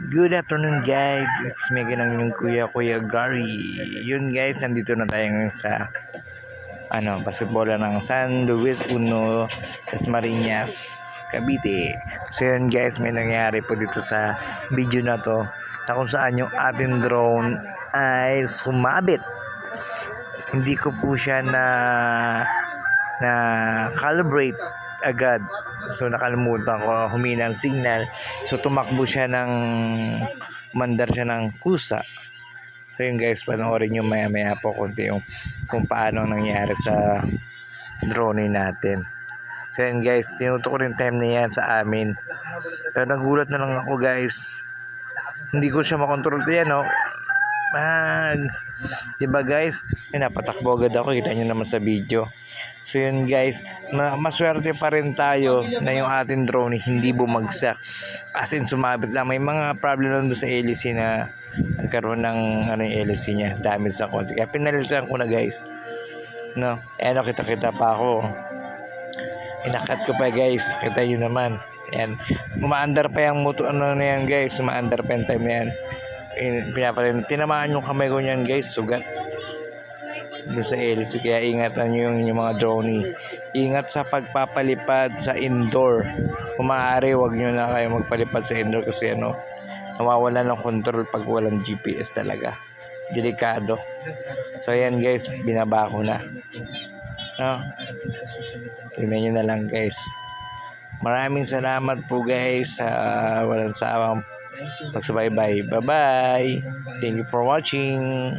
Good afternoon guys, it's me again ang inyong Kuya Gary. Yun guys, nandito na tayo ngayon sa basketball ng San Luis Uno, Dasmariñas, Cavite. So yun guys, may nangyari po dito sa video na to na kung saan yung ating drone ay sumabit. Hindi ko po siya na calibrate agad. So nakalimutan ko, humina ang signal. So tumakbo siya mandar siya ng kusa. So yun guys, panoorin nyo maya po konti yung kung paano nangyari sa drone natin. So yun guys, tinutok ko rin time na yan sa amin. Pero nagulat na lang ako guys. Hindi ko siya makontrol. Yan o. Diba guys, napatakbo agad ako, kita nyo naman sa video. So yun guys, maswerte pa rin tayo na yung ating drone hindi bumagsak, as in sumabit lang. May mga problem lang doon sa hélice na nagkaroon ng yung hélice niya, damage sa konti, kaya pinalitan ko na guys, no? Kita pa ako, inakat ko pa guys, kita nyo naman. Yan, umaandar pa yung motor, na yan guys, umaandar pa yung time na yan. Tinamaan yung kamay ko niyan guys, sugat doon sa hélice. Kaya ingatan nyo yung mga drone. Ingat sa pagpapalipad sa indoor. Kung maaari, wag nyo na kayo magpalipad sa indoor kasi nawawala ng control pag walang GPS talaga. Delikado. So ayan guys, binaba ko na. Tingnan nyo na lang guys. Maraming salamat po guys sa walang sawang pagsubaybay. Bye bye. Thank you for watching.